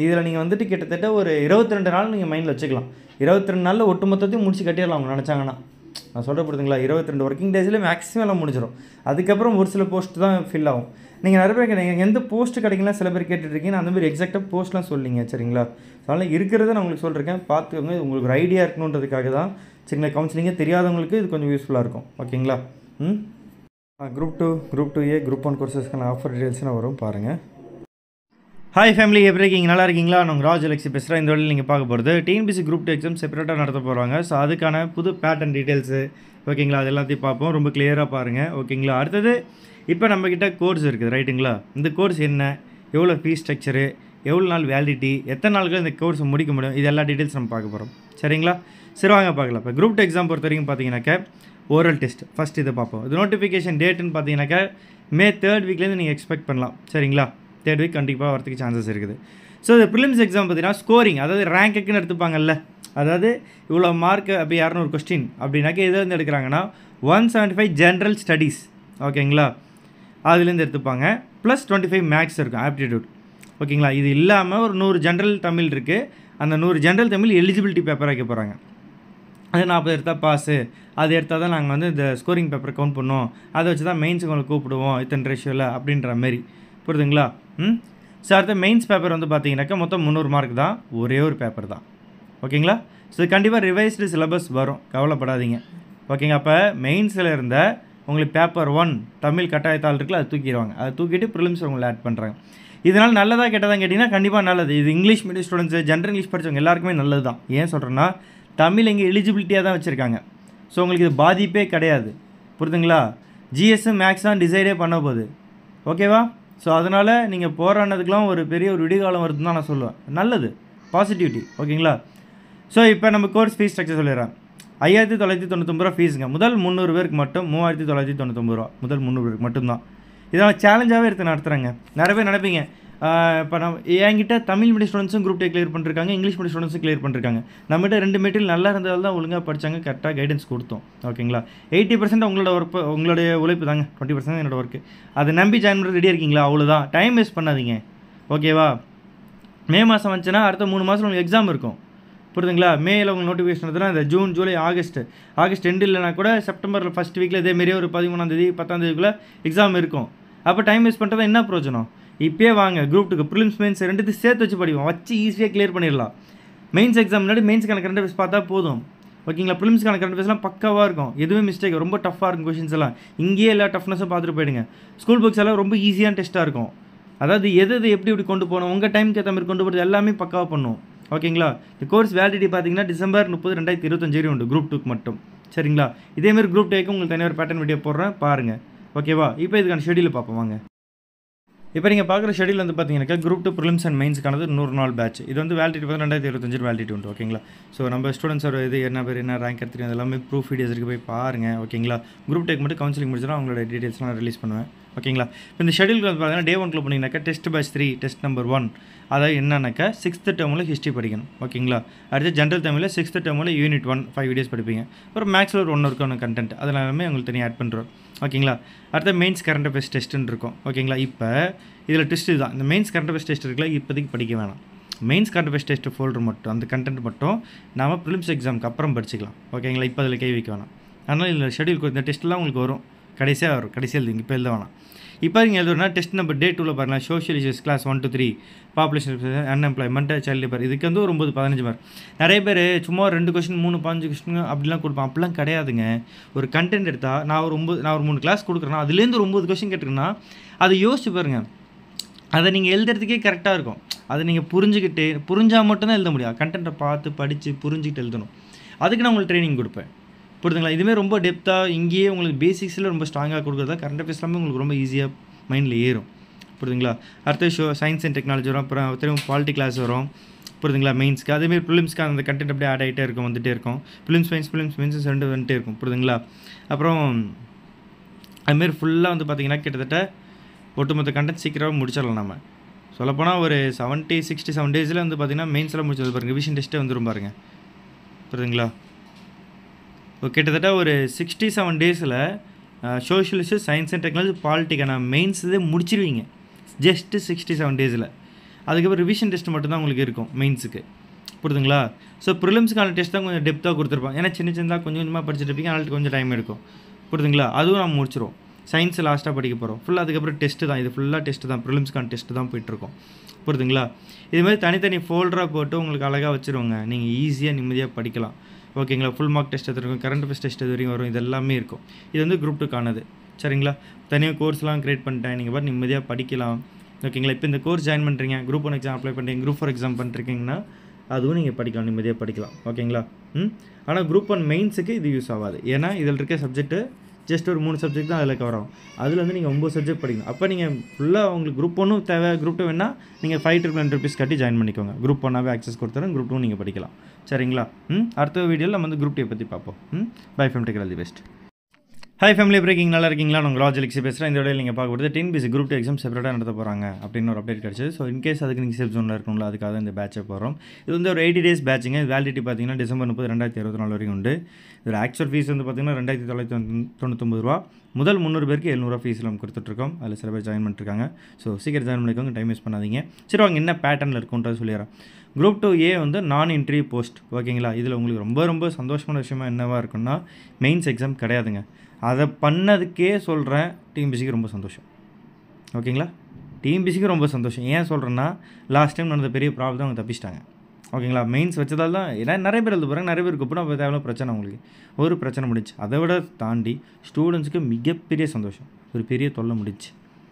இதில் நீங்கள் வந்துட்டு கிட்டத்தட்ட ஒரு 22 நாள் நீங்கள் மைண்டில் வச்சுக்கலாம். 22 நாளில் ஒட்டு மொத்தத்தையும் முடிச்சு கட்டிடலாம் அவங்க நினச்சாங்கன்னா. நான் சொல்கிறப்படுதுங்களா, 22 ஒர்க்கிங் டேஸில் மேக்ஸிமம் எல்லாம் முடிஞ்சிடும். அதுக்கப்புறம் ஒரு சில போஸ்ட் தான் ஃபில் ஆகும். நீங்கள் நிறைய பேர் நீங்கள் எந்த போஸ்ட்டு கிடைக்கலாம் சில பேர் கேட்டுட்ருக்கீங்க. நான் அந்த மாதிரி எக்ஸாக்டாக போஸ்ட்லாம் சொல்லிங்க சரிங்களா. அதனால் இருக்கிறத நான் உங்களுக்கு சொல்லியிருக்கேன், பார்த்துக்கோங்க. உங்களுக்கு ஒரு ஐடியா இருக்கணுன்றதுக்காக தான் சரிங்களா. கவுன்சிலிங்கே தெரியாதவங்களுக்கு இது கொஞ்சம் யூஸ்ஃபுல்லாக இருக்கும். ஓகேங்களா. குரூப் 2, குரூப் 2A, குரூப் 1 கோர்சஸ்க்கான ஆஃபர் டீட்டெயில்ஸ்லாம் வரும் பாருங்கள். ஹாய் ஃபேமிலி, எப்படி இருக்கீங்க? நல்லா இருக்கீங்களா? நான் ராஜ் அலெக்ஸி பேசுகிறேன். இந்த வழியில் நீங்கள் பார்க்க போகிறது டிஎன்பிஎஸ்சி குரூப் 2 எக்ஸாம் செப்பரேட்டாக நடத்த போகிறாங்க. ஸோ அதுக்கான புது பேட்டர்ன் டீட்டெயில்ஸு ஓகேங்களா, அது எல்லாத்தையும் பார்ப்போம். ரொம்ப கிளியராக பாருங்கள் ஓகேங்களா. அடுத்தது இப்போ நம்மக்கிட்ட கோர்ஸ் இருக்குது ரைட்டுங்களா. இந்த கோர்ஸ் என்ன, எவ்வளோ ஃபீஸ் ஸ்ட்ரக்சரு, எவ்வளோ நாள் வேலிடிட்டி, எத்தனை நாளுக்கு இந்த கோர்ஸை முடிக்க முடியும், இது எல்லா டீட்டெயில்ஸ் நம்ம பார்க்க போகிறோம் சரிங்களா. சரி வாங்க பார்க்கலாம். இப்போ குரூப் 2 எக்ஸாம் பொறுத்த வரைக்கும் பார்த்தீங்கன்னாக்கா ஓரல் டெஸ்ட் ஃபஸ்ட் இதை பார்ப்போம். இது நோட்டிஃபிகேஷன் டேட்டுன்னு பார்த்தீங்கன்னாக்கா May 3rd வீக்லேருந்து நீங்கள் எக்ஸ்பெக்ட் பண்ணலாம் சரிங்களா. 3rd வீக் கண்டிப்பாக வரதுக்கு சான்சஸ் இருக்குது. ஸோ இந்த ப்ரிலிம்ஸ் எக்ஸாம் பார்த்தீங்கன்னா ஸ்கோரிங், அதாவது ரேங்க்குன்னு எடுத்துப்பாங்கல்ல, அதாவது இவ்வளோ மார்க் அப்படி 200 கொஸ்டின் அப்படின்னாக்கா எதுலேருந்து எடுக்கிறாங்கன்னா 175 ஜென்ரல் ஸ்டடீஸ் ஓகேங்களா, அதுலேருந்து எடுத்துப்பாங்க. ப்ளஸ் 25 மேக்ஸ் இருக்கும் ஆப்டிடியூட் ஓகேங்களா. இது இல்லாமல் ஒரு 100 ஜென்ரல் தமிழ் இருக்குது. அந்த 100 ஜென்ரல் தமிழ் எலிஜிபிலிட்டி பேப்பர் வைக்க போகிறாங்க. அது 40 எடுத்தால் பாஸு, அது எடுத்தால் தான் நாங்கள் வந்து இந்த ஸ்கோரிங் பேப்பரை கவுண்ட் பண்ணுவோம், அதை வச்சு தான் மெயின்ஸுக்கு உங்களுக்கு கூப்பிடுவோம் இத்தனை ரேஷியோவில் அப்படின்ற மாரி புரியுதுங்களா. ஸோ அடுத்த மெயின்ஸ் பேப்பர் வந்து பார்த்தீங்கன்னாக்கா மொத்தம் 300 மார்க் தான், ஒரே ஒரு பேப்பர் தான் ஓகேங்களா. ஸோ கண்டிப்பாக ரிவைஸ்டு சிலபஸ் வரும், கவலைப்படாதீங்க ஓகேங்க. அப்போ மெயின்ஸில் இருந்த உங்களுக்கு பேப்பர் 1 தமிழ் கட்டாயத்தாள் இருக்குல்ல, அது தூக்கிடுவாங்க. அதை தூக்கிட்டு ப்ரிலிம்ஸ் உங்களை ஆட் பண்ணுறாங்க. இதனால் நல்லதாக கெட்டதாக கேட்டிங்கன்னா கண்டிப்பாக நல்லது. இது English medium students, general English படித்தவங்க எல்லாருக்குமே நல்லது தான். ஏன் சொல்கிறேன்னா தமிழ் இங்கே எலிஜிபிலிட்டியாக தான் வச்சுருக்காங்க. ஸோ உங்களுக்கு இது பாதிப்பே கிடையாது புரியுதுங்களா. ஜிஎஸ்ஸும் மேக்ஸ் தான் டிசைடே பண்ண போகுது ஓகேவா. ஸோ அதனால் நீங்கள் போராடினதுக்கெலாம் ஒரு பெரிய ஒரு விடிகாலம் வருதுன்னு தான் நான் சொல்லுவேன். நல்லது, பாசிட்டிவிட்டி ஓகேங்களா. ஸோ இப்போ நம்ம கோர்ஸ் ஃபீஸ் ஸ்ட்ரக்சர் சொல்லிடுறேன். 5999 ரூபா ஃபீஸுங்க. முதல் 300 பேருக்கு மட்டும் 3999 ரூபா, முதல் 300 பேருக்கு மட்டும்தான். இதெல்லாம் சேலஞ்சாகவே எடுத்து நடத்துகிறாங்க. நிறைய பேர் நினைப்பீங்க இப்போ நம்ம என்கிட்ட தமிழ் மீடியம் ஸ்டூடெண்ட்ஸும் குரூப் 2 கிளியர் பண்ணிருக்காங்க, இங்கிலீஷ் மீடியம் ஸ்டூடெண்ட்ஸும் கிளியர் பண்ணிருக்காங்க. நம்மகிட்ட 2 மெட்டீரியல் நல்லா இருந்ததால் தான் ஒழுங்காக படித்தாங்க, கரெக்டாக கைடன்ஸ் கொடுத்தோம் ஓகேங்களா. 80% உங்களுடைய உழைப்பு தாங்க, 20% என்னோடய ஒர்க்கு. அதை நம்பி ஜாயின் பண்ணுறது ரெடியாக இருக்கீங்களா, அவ்வளோதான். டைம் வேஸ்ட் பண்ணாதீங்க ஓகேவா. மே மாதம் வந்துச்சுன்னா அடுத்த 3 மாதம் உங்களுக்கு எக்ஸாம் இருக்கும் புரியுதுங்களா. மேயில் உங்களுக்கு நோட்டிஃபிகேஷன் எடுத்துனா இந்த ஜூன், ஜூலை, ஆகஸ்ட் எண்டு இல்லைனா கூட செப்டம்பர் ஃபஸ்ட் வீக்கில் இதேமாரியே ஒரு 13ஆம் தேதி 10ஆம் தேதிக்குள்ளே எக்ஸாம் இருக்கும். அப்போ டைம் வேஸ்ட் பண்ணுறதா என்ன பிரயோஜனம். இப்போயே வாங்க குரூப் 2 ப்ரிலிம்ஸ் மெயின்ஸ் ரெண்டுத்தையும் சேர்த்து வச்சு படிப்போம், வச்சு ஈஸியாக கிளியர் பண்ணிடலாம். மெயின்ஸ் எக்ஸாம் முன்னாடி மெயின்ஸ்க்கான கரண்ட் அஃபேர்ஸ் பார்த்தா போதும் ஓகேங்களா. ப்ரிலிம்ஸ்க்கான கரண்ட் அஃபேர்ஸ்லாம் பக்காவாக இருக்கும், எதுவுமே மிஸ்டேக், ரொம்ப டஃப்பாக இருக்கும் கொஷின்ஸ் எல்லாம். இங்கேயே எல்லா டஃப்னஸும் பார்த்துட்டு போயிடுங்க. ஸ்கூல் புக்ஸ் எல்லாம் ரொம்ப ஈஸியான டெஸ்ட்டாக இருக்கும். அதாவது எது எப்படி கொண்டு போகணும், உங்கள் டைமுக்கு ஏற்ற மாதிரி கொண்டு போகிறது எல்லாமே பக்காவாக பண்ணும் ஓகேங்களா. இந்த கோர்ஸ் வேலிடிட்டி பார்த்தீங்கன்னா December 30, 2025 உண்டு குரூப் 2க்கு மட்டும் சரிங்களா. இதேமாதிரி குரூப் 2க்கு உங்களுக்கு தனியாக ஒரு பேட்டர்ன் வீடியோ போடுறேன் பாருங்கள் ஓகேவா. இப்போ இதுக்கான ஷெடியூல் பார்ப்போம் வாங்க. இப்போ நீங்கள் பார்க்குற ஷெடியூல் வந்து பார்த்தீங்கன்னாக்கா குரூப் 2 ப்ரிலிம்ஸ் அண்ட் மெயின்ஸ்க்கானது 100 நாள் பேட்ச். இது வந்து வேலிடிட்டி வந்து 2025 வேலிடிட்டி உண்டு ஓகேங்களா. ஸோ நம்ம ஸ்டூடெண்ட்ஸோட இது என்ன பேர் என்ன ரேங்க் எடுத்துருக்கோம் அதெல்லாமே ப்ரூஃப் வீடியோஸ் இருக்குது, போய் பாருங்கள் ஓகேங்களா. குரூப் 2க்கு மட்டும் கவுன்சிலிங் முடிச்சுனா அவங்களோட டீட்டெயில்ஸ்லாம் நான் ரிலீஸ் பண்ணுவேன் ஓகேங்களா. இப்போ இந்த ஷெடியூல் வந்து பார்த்தீங்கன்னா Day 1 பண்ணிங்கனாக்கா டெஸ்ட் பேட்ச் 3 டெஸ்ட் நம்பர் 1, அதாவது என்னன்னாக்கா 6th டேர்மில் ஹிஸ்ட்ரி படிக்கணும் ஓகேங்களா. அடுத்து ஜென்ரல் தமிழில் 6th டேர்மில் யூனிட் 1 5 வீடியோஸ் படிப்பீங்க. அப்புறம் மேக்ஸில் ஒரு 1 இருக்கும் கண்டென்ட், அதெல்லாமே உங்களுக்கு தனியாக ஆட் பண்ணுறோம் ஓகேங்களா. அடுத்த மெயின்ஸ் கரண்ட் அஃபேர்ஸ் டெஸ்ட்டுன்னு இருக்கும் ஓகேங்களா. இப்போ இதில் டெஸ்ட் தான், இந்த மெயின்ஸ் கரண்ட் அஃபேர்ஸ் டெஸ்ட் இருக்குல்ல, இப்போதைக்கு படிக்க வேணாம். Mains current affairs test folder மட்டும், அந்த கண்டென்ட் மட்டும் நாம் ப்ரிலிம்ஸ் எக்ஸாமுக்கு அப்புறம் படிச்சிக்கலாம் ஓகேங்களா. இப்போ அதில் கை வைக்க வேணாம். அதனால் இதில் ஷெடியூல் இந்த டெஸ்ட்லாம் உங்களுக்கு வரும், கடைசியாக வரும், கடைசியாக இப்போ எழுத வேணாம். இப்போ நீங்கள் எழுதுனா டெஸ்ட் நம்பர் Day 2 பாருங்கள், social issues class 1 to 3, population, unemployment, child labour, இதுக்கு வந்து ஒரு 9-15 மார்க். நிறைய பேர் சும்மா 2 கொஸ்டின் 3-5 கொஸ்டின் அப்படிலாம் கொடுப்பேன், அப்படிலாம் கிடையாதுங்க. ஒரு கண்டென்ட் எடுத்தால் நான் ஒரு 3 கிளாஸ் கொடுக்குறேன்னா அதுலேருந்து ஒரு 9 கொஸ்டின் கேட்டுருக்கேன்னா அதை யோசிச்சு பாருங்கள். அதை நீங்கள் எழுதுறதுக்கே கரெக்டாக இருக்கும். அதை நீங்கள் புரிஞ்சால் மட்டும்தான் எழுத முடியும். கண்டென்ட்டை பார்த்து படித்து புரிஞ்சுக்கிட்டு எழுதணும். அதுக்கு நான் உங்களுக்கு ட்ரைனிங் கொடுப்பேன் புரியுதுங்களா. இதுமாதிரி ரொம்ப டெப்த்தாக இங்கேயே உங்களுக்கு பேசிக்ஸில் ரொம்ப ஸ்ட்ராங்காக கொடுக்குறதா கரண்ட் அஃபேர்ஸ் எல்லாமே உங்களுக்கு ரொம்ப ஈஸியாக மைண்டில் ஏறும் புரியுதுங்களா. அடுத்த சயின்ஸ் அண்ட் டெக்னாலஜி வரும், அப்புறம் திரும்ப பாலிட்டி கிளாஸ் வரும் புரியுதுங்களா. மெயின்ஸ்க்கு அதேமாதிரி ப்ரிலிம்ஸ்க்கு அந்த கண்டென்ட் அப்படியே ஆட் ஆகிட்டே இருக்கும், வந்துகிட்டே இருக்கும். ப்ரிலிம்ஸ் மெயின்ஸ் ரெண்டு வந்துட்டே இருக்கும் புரியுதுங்களா. அப்புறம் அதுமாரி ஃபுல்லாக வந்து பார்த்திங்கன்னா கிட்டத்தட்ட ஒட்டுமொத்த கண்டென்ட் சீக்கிரமாக முடிச்சிடலாம். நம்ம சொல்லப்போனால் ஒரு 67 டேஸில் வந்து பார்த்திங்கன்னா மெயின்ஸ்லாம் முடிச்சது பாருங்கள், ரிவிஷன் டெஸ்ட்டே வந்துடும் பாருங்கள் புரியுதுங்களா. கிட்டத்தட்ட ஒரு 67 டேஸில் சோஷியலிஸ்ட்டு, சயின்ஸ் அண்ட் டெக்னாலஜி, பாலிட்டிக்கான மெயின்ஸ் இதே முடிச்சிருவீங்க ஜஸ்ட்டு 67 டேஸில். அதுக்கப்புறம் ரிவிஷன் டெஸ்ட் மட்டும்தான் உங்களுக்கு இருக்கும் மெயின்ஸுக்கு, புரியுதுங்களா? ஸோ ப்ரிலிம்ஸ்க்கான டெஸ்ட் தான் கொஞ்சம் டெப்த்தாக கொடுத்துருப்பாங்க. ஏன்னா சின்ன சின்னதாக கொஞ்சம் கொஞ்சமாக படிச்சுட்டு இருப்பீங்க, அதனால கொஞ்சம் டைம் எடுக்கும், புரியுதுங்களா? அதுவும் நம்ம முடிச்சிடும். சயின்ஸ் லாஸ்ட்டாக படிக்க போகிறோம் ஃபுல்லாக. அதுக்கப்புறம் டெஸ்ட்டு தான், இது ஃபுல்லாக டெஸ்ட்டு தான், ப்ரிலிம்ஸ்க்கான டெஸ்ட்டு தான் போயிட்டுருக்கோம், புரியுதுங்களா? இதுமாதிரி தனித்தனி ஃபோல்டராக போட்டு உங்களுக்கு அழகாக வச்சுருவாங்க, நீங்கள் ஈஸியாக நிம்மதியாக படிக்கலாம், ஓகேங்களா? ஃபுல் மார்க் டெஸ்ட் எடுத்துருக்கும், கரண்ட் அஃபேர்ஸ் டெஸ்ட் எது வரையும் வரும், இது எல்லாமே இருக்கும். இது வந்து குரூப் 2க்கானது, சரிங்களா? தனியாக கோர்ஸ்லாம் க்ரியேட் பண்ணிட்டேன், நீங்கள் பாட்டு நிம்மதியாக படிக்கலாம், ஓகேங்களா? இப்போ இந்த கோர்ஸ் ஜாயின் பண்ணுறீங்க, குரூப் 1 எக்ஸாம் அப்ளை பண்ணுறீங்க, குரூப் 4 எக்ஸாம் பண்ணிருக்கீங்கன்னா அதுவும் நீங்கள் படிக்கலாம், நிம்மதியாக படிக்கலாம், ஓகேங்களா? ஆனால் குரூப் 1 மெயின்ஸுக்கு இது யூஸ் ஆகாது. ஏன்னா இதில் இருக்க சப்ஜெக்ட்டு ஜஸ்ட் ஒரு 3 சப்ஜெக்ட் தான் அதில் கவர் ஆகும். அதில் வந்து நீங்கள் 9 சப்ஜெக்ட் படிக்கணும். அப்போ நீங்கள் ஃபுல்லாக உங்களுக்கு குரூப் 1 தேவை, குரூப் 2 வேணால் நீங்கள் 5,900 rupees கட்டி ஜாயின் பண்ணிக்கோங்க. குரூப் 1ஆகவே ஆக்சஸ் கொடுத்துறேன், குரூப் 2 நீங்கள் படிக்கலாம், சரிங்களா? அடுத்த வீடியோவில் நம்ம வந்து குரூப் 2 பற்றி பார்ப்போம். Bye fam, take all the best. Hi family, breaking நல்லா இருக்கீங்களா? நான் ராஜலக்ஷி பேசுகிறேன். இந்த வீடியோவில் நீங்கள் பார்க்க போகிறது டிஎன்பிஎஸ்சி குரூப் 2 எக்ஸாம் செப்பரேட்டாக நடத்த போகிறாங்க அப்படின்னு ஒரு அப்டேட் கிடச்சி. ஸோ இன்கேஸ் அதுக்கு நீங்கள் சேஃப் ஜோனில் இருக்கணும்ல, அதுக்காக இந்த பேட்சை போகிறோம். இது வந்து ஒரு 80 days பேட்சிங்க. வேலிடிட்டி பார்த்தீங்கன்னா December 30, 2024 வரைக்கும் உண்டு. இதில் ஆக்சுவல் ஃபீஸ் வந்து பார்த்தீங்கன்னா 2,999 ரூபா. முதல் 300 பேருக்கு 700 ஃபீஸ் நம்ம கொடுத்துட்ருக்கோம். அதில் சில பேர் ஜாயின் பண்ணிருக்காங்க. ஸோ சீக்கிரம் ஜாயின் பண்ணிக்கோங்க, டைம் வேஸ்ட் பண்ணாதீங்க. சரி வாங்க, என்ன பேட்டர்னில் இருக்குன்றது சொல்லிடுறேன். குரூப் 2A வந்து நான் இன்டர்வியூ போஸ்ட், ஓகேங்களா? இதில் உங்களுக்கு ரொம்ப ரொம்ப சந்தோஷமான விஷயமா என்னவாக இருக்குன்னா, மெயின்ஸ் எக்ஸாம் கிடையாதுங்க. அதை பண்ணதுக்கே சொல்கிறேன், டிஎன்பிஎஸ்சிக்கு ரொம்ப சந்தோஷம், ஓகேங்களா? டிஎன்பிஎஸ்சிக்கு ரொம்ப சந்தோஷம். ஏன் சொல்கிறேன்னா, லாஸ்ட் டைம் நடந்த பெரிய ப்ராப்ளம் அவங்க தப்பிச்சிட்டாங்க, ஓகேங்களா? மெயின்ஸ் வச்சதால் தான். ஏன்னா நிறைய பேர் எழுத போகிறாங்க, நிறைய பேர் கூப்பிட்டு அப்போ தேவையான பிரச்சனை உங்களுக்கு ஒரு பிரச்சனை முடிச்சு. அதை விட தாண்டி ஸ்டூடெண்ட்ஸுக்கு மிகப்பெரிய சந்தோஷம், ஒரு பெரிய தொல்லை முடிச்சு,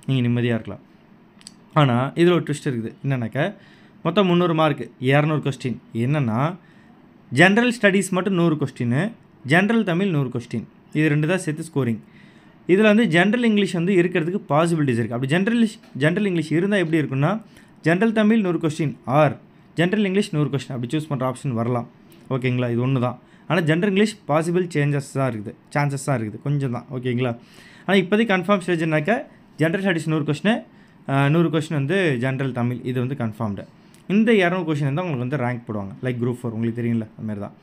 நீங்கள் நிம்மதியாக இருக்கலாம். ஆனால் இதில் ஒரு ட்விஸ்ட் இருக்குது. என்னன்னாக்கா, மொத்தம் 300 மார்க்கு, 200 கொஸ்டின். என்னென்னா ஜென்ரல் ஸ்டடீஸ் மட்டும் 100 கொஸ்டின், ஜென்ரல் தமிழ் 100 கொஸ்டின். இது 2 தான் சேர்த்து ஸ்கோரிங். இதில் வந்து ஜென்ரல் இங்கிலீஷ் வந்து இருக்கிறதுக்கு பாசிபிலிட்டிஸ் இருக்குது. அப்படி ஜென்ரல் இங்கிலீஷ் இருந்தால் எப்படி இருக்குன்னா, general Tamil 100 question or general English 100 question அப்படி சூஸ் பண்ணுற ஆப்ஷன் வரலாம், ஓகேங்களா? இது ஒன்று தான். ஆனால் ஜென்ரல் இங்கிலீஷ் பாசிபிள் சான்சஸ் தான் இருக்குது, கொஞ்சம் தான், ஓகேங்களா? ஆனால் இப்போதைக்கு கன்ஃபார்ம் ஸ்டேஜ்னாக்கா ஜென்ரல் ஸ்டடீஸ் 100 கொஸ்டின், 100 கொஸ்டின் வந்து ஜென்ரல் தமிழ், இது வந்து கன்ஃபார்ம்டு. இந்த 200 கொஸ்டின் இருந்தால் உங்களுக்கு வந்து ரேங்க் போடுவாங்க, லைக் குரூப் 4 உங்களுக்கு தெரியும்ல, அதுமாரி தான்.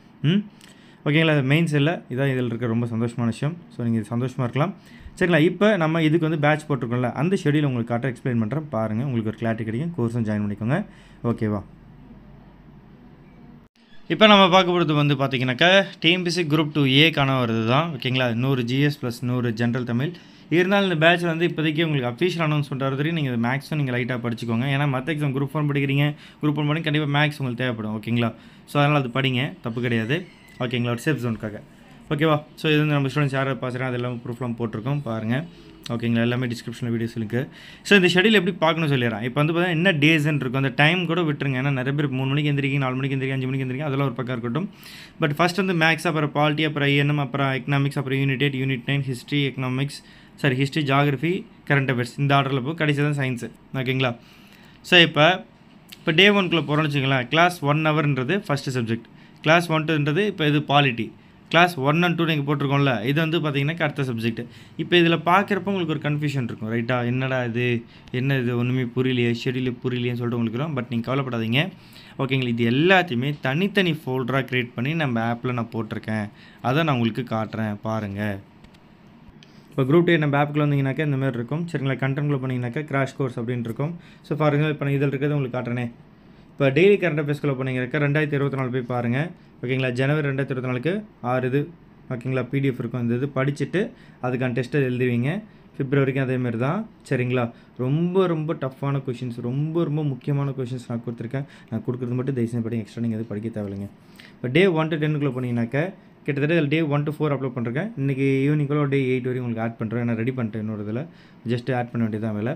ஓகேங்களா? அது மெயின்ஸ் இல்லை, இதான் இதில் இருக்க ரொம்ப சந்தோஷமான விஷயம். ஸோ நீங்கள் சந்தோஷமாக இருக்கலாம், சரிங்களா? இப்போ நம்ம இதுக்கு வந்து பேட்ச் போட்டிருக்கோம்ல, அந்த ஷெடியூல் உங்களுக்கு காட்ட எக்ஸ்பிளைன் பண்ணுறேன், பாருங்கள், உங்களுக்கு ஒரு கிளாரிட்டி கிடைக்கும். கோர்ஸும் ஜாயின் பண்ணிக்கோங்க, ஓகேவா? இப்போ நம்ம பார்க்க போகிறது வந்து பார்த்தீங்கன்னாக்கா டிஎன்பிஎஸ்சி குரூப் 2A வருது தான், ஓகேங்களா? 100 GS + 100 ஜென்ரல் தமிழ். இருந்தாலும் இந்த பேட்ச் வந்து இப்போதைக்கு உங்களுக்கு அஃபிஷியல் அனௌன்ஸ்மெண்ட் வரைக்கும் நீங்கள் மேக்ஸும் நீங்கள் லைட்டாக படிச்சுக்கோங்க. ஏன்னா மற்ற எக்ஸாம் குரூப் 1 படிக்கிறீங்க, குரூப் 1 பண்ணி கண்டிப்பாக மேக்ஸ் உங்களுக்கு தேவைப்படும், ஓகேங்களா? ஸோ அதனால் அது படிங்க, தப்பு கிடையாது, ஓகேங்களா? ஒரு சேஃப் ஜோனுக்காக, ஓகேவா? ஸோ இது வந்து நம்ம ஸ்டூடெண்ட்ஸ் யாரை பாஸ் அது எல்லாமே ப்ரூஃப்லாம் போட்டிருக்கோம், பாருங்கள், ஓகேங்களா? எல்லாமே டிஸ்கிரிப்ஷனில் வீடியோஸ் இருக்குது. ஸோ இந்த ஷெடியூல் எப்படி பார்க்கணும் சொல்லிடுறேன். இப்போ வந்து பார்த்தீங்கன்னா என்ன டேஸ்ன்னு இருக்கும், அந்த டைம் கூட விட்டுருங்க. ஏன்னா நிறைய பேர் 3 மணிக்கு எந்திரிக்கிங்க, 4 மணிக்கு எந்திரிக்கிங்க, 5 மணிக்கு எந்திரிக்கிங்க, அதெல்லாம் ஒரு பக்கம் இருக்கட்டும். பட் ஃபஸ்ட் வந்து மேக்ஸ், அப்புறம் பாலிட்டி, அப்புறம் INM, அப்புறம் எக்கனாமிக்ஸ், அப்புறம் unit 8, unit 9 history, history, geography, current affairs, இந்த ஆர்டரில் போகும். கடைசி தான் சயின்ஸு, ஓகேங்களா? ஸோ இப்போ டே 1குள்ளே போகிறோன்னு வச்சுக்கலாம். கிளாஸ் 1 ஹவர்ன்றது ஃபஸ்ட்டு சப்ஜெக்ட், கிளாஸ் 1 2ன்றது இப்போ இது பாலிட்டி, கிளாஸ் 1 and 2 நீங்கள் போட்டிருக்கோம்ல, இது வந்து பார்த்தீங்கன்னா அடுத்த சப்ஜெக்ட். இப்போ இதில் பார்க்குறப்ப உங்களுக்கு ஒரு கன்ஃபியூஷன் இருக்கும், ரைட்டா? என்னடா இது, என்ன இது, ஒன்றுமே புரியலையே, ஷெடியூல் புரியலையேன்னு சொல்லிட்டு உங்களுக்கு வரும். பட் நீங்கள் கவலைப்படாதீங்க, ஓகேங்களா? இது எல்லாத்தையுமே தனித்தனி ஃபோல்டராக க்ரியேட் பண்ணி நம்ம ஆப்பில் நான் போட்டிருக்கேன், அதை நான் உங்களுக்கு காட்டுறேன், பாருங்கள். இப்போ குரூப் 2 நம்ம ஆப்புக்குள்ள வந்தீங்கன்னாக்கா இந்த மாதிரி இருக்கும், சரிங்களா? கண்டென்ட்குள்ளே பண்ணிங்கனாக்கா கிராஷ் கோர்ஸ் அப்படின்னு இருக்கும். ஸோ ஃபார் எக்ஸாம்பிள் இப்போ நான் இதில் இருக்கிறது உங்களுக்கு காட்டுறேனே. இப்போ டெய்லி கரண்ட் அஃபேர்ஸ்குள்ளே பண்ணிங்கனாக்கா 2024 போய் பாருங்கள், ஓகேங்களா? ஜனவரி 2024க்கு 6 இது, ஓகேங்களா? PDF இருக்கும். இந்த இது படிச்சுட்டு அதுக்கான டெஸ்ட்டை எழுதுவீங்க. பிப்ரவரிக்கும் அதேமாரி தான், சரிங்களா? ரொம்ப ரொம்ப டஃப்பான கொஷின்ஸ், ரொம்ப ரொம்ப முக்கியமான கொஷின்ஸ் நான் கொடுத்துருக்கேன். நான் கொடுக்குறது மட்டும் தயவுசெய்து படிங்க, எக்ஸ்ட்ரா நீங்கள் எதுவும் படிக்க தேவையில்லைங்க. இப்போ டே 1 to 10க்குள்ளே போனீங்கன்னாக்கா கிட்டத்தட்ட இதில் டே 1 to 4 அப்லோட் பண்ணுறேன். இன்றைக்கி ஈவினிங்குள்ளே டே 8 வரைக்கும் உங்களுக்கு ஆட் பண்ணுறேன். நான் ரெடி பண்ணிட்டேன் இன்னொரு இதில், ஜஸ்ட் ஆட் பண்ண வேண்டியதான் வேலை.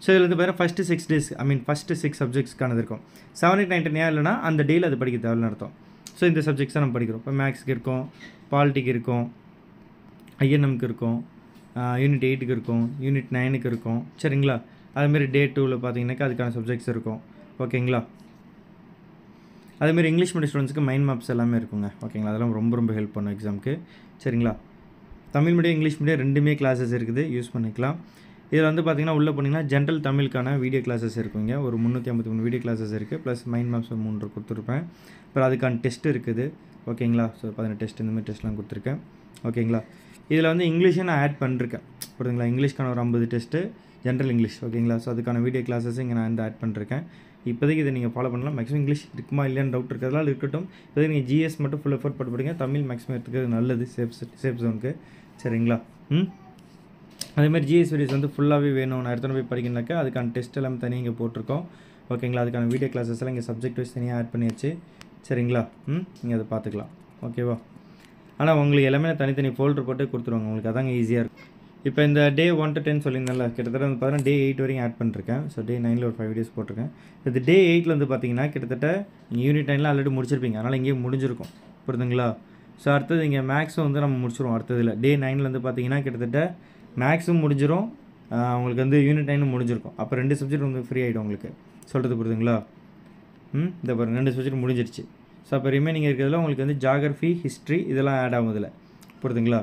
ஸோ இதில் வந்து பார்த்தீங்கன்னா ஃபஸ்ட்டு 6 days, ஃபஸ்ட்டு 6 சப்ஜெக்ட்ஸ்க்கானது இருக்கும். 7, 8, 9, 10 இல்லைனா அந்த டேயில் அது படிக்க தேவைன்னு அர்த்தம். ஸோ இந்த சப்ஜெக்ட்ஸ் தான் நம்ம படிக்கிறோம். இப்போ மேக்ஸுக்கு இருக்கும், பாலிட்டிக்கு இருக்கும், INMக்கு இருக்கும், யூனிட் 8க்கு இருக்கும், யூனிட் 9க்கு இருக்கும், சரிங்களா? அதுமாரி டே 2வில் பார்த்தீங்கன்னாக்கா அதுக்கான சப்ஜெக்ட்ஸ் இருக்கும், ஓகேங்களா? அதேமாரி இங்கிலீஷ் மீடியம் ஸ்டூடெண்ட்ஸ்க்கு மைண்ட் மேப்ஸ் எல்லாமே இருக்குங்க, ஓகேங்களா? அதெல்லாம் ரொம்ப ரொம்ப ஹெல்ப் பண்ணும் எக்ஸாமுக்கு, சரிங்களா? தமிழ் மீடியம், இங்கிலீஷ் மீடியம் ரெண்டுமே கிளாஸஸ் இருக்குது, யூஸ் பண்ணிக்கலாம். இதில் வந்து பார்த்திங்கன்னா உள்ளே போனீங்கன்னா ஜென்ரல் தமிழுக்கான வீடியோ கிளாஸஸ் இருக்குங்க, ஒரு 353 வீடியோ கிளாஸஸ் இருக்குது, ப்ளஸ் மைண்ட் மேப்ஸ் 3 கொடுத்துருப்பேன். அப்புறம் அதுக்கான டெஸ்ட் இருக்குது, ஓகேங்களா? ஸோ 18 டெஸ்ட், இந்தமாதிரி டெஸ்ட்லாம் கொடுத்துருக்கேன், ஓகேங்களா? இதில் வந்து இங்கிலீஷும் நான் ஆட் பண்ணிருக்கேன் புரியுதுங்களா. இங்கிலீஷ்க்கான ஒரு 50 டெஸ்ட்டு, ஜென்ரல் இங்கிலீஷ் ஓகேங்களா. ஸோ அதுக்கான வீடியோ கிளாஸஸ் இங்கே நான் வந்து ஆட் பண்ணிருக்கேன். இப்போதைக்கு இதை நீங்கள் ஃபாலோ பண்ணலாம். மேக்ஸிமம் இங்கிலீஷ் இருக்குமா இல்லையான்னு டவுட் இருக்கிறதால இருக்கட்டும். இப்போதைக்கு நீங்கள் ஜிஎஸ் மட்டும் ஃபுல் எஃபோர்ட் போட்டு படிங்க. தமிழ் மேக்ஸிமம் எடுத்துக்கிறது நல்லது சேஃப் ஜோனுக்கு சரிங்களா. அதேமாதிரி ஜிஎஸ் வீடியோஸ் வந்து ஃபுல்லாகவே வேணும் நான் எடுத்துகிட்டு போய் படிக்கணுனாக்கா அதுக்கான டெஸ்ட் எல்லாமே தனியாக இங்கே போட்டிருக்கோம் ஓகேங்களா. அதுக்கான வீடியோ கிளாஸஸ் எல்லாம் இங்கே சப்ஜெக்ட் வைஸ் தனியாக ஆட் பண்ணியாச்சு சரிங்களா. நீங்கள் அதை பார்த்துக்கலாம் ஓகேவா. ஆனால் உங்களுக்கு எல்லாமே தனித்தனி ஃபோல்டர் போட்டு கொடுத்துருவாங்க, உங்களுக்கு அதாங்க ஈஸியாக இருக்கும். இப்போ இந்த டே 1 to 10 சொல்லியிருந்தேன்ல, கிட்டத்தட்ட வந்து பார்த்தீங்கன்னா டே 8 வரைக்கும் ஆட் பண்ணிருக்கேன். ஸோ டே 9ல் ஒரு 5 வீடியோஸ் போட்டிருக்கேன். இது டே 8ல் வந்து பார்த்தீங்கன்னா கிட்டத்தட்ட நீங்கள் யூனிட் 9ல் ஆல்ரெடி முடிச்சிருப்பீங்க, அதனால் இங்கேயே முடிஞ்சிருக்கும் புரியுதுங்களா. ஸோ அடுத்தது இங்கே மேக்ஸும் வந்து நம்ம முடிச்சிருவோம். அடுத்ததில் டே 9ல் வந்து பார்த்தீங்கன்னா கிட்டத்தட்ட மேக்ஸும் முடிஞ்சிடும், உங்களுக்கு வந்து யூனிட் 9 முடிஞ்சிருக்கும். அப்போ 2 சப்ஜெக்ட் வந்து ஃப்ரீ ஆகிடும் உங்களுக்கு சொல்கிறது புரியுதுங்களா. இந்த பாருங்க 2 சப்ஜெக்ட் முடிஞ்சிருச்சு. ஸோ அப்போ ரிமைனிங் இருக்கிறதுல உங்களுக்கு வந்து ஜாகிரஃபி, ஹிஸ்ட்ரி இதெல்லாம் ஆட் ஆகும் இதில் புரியுதுங்களா.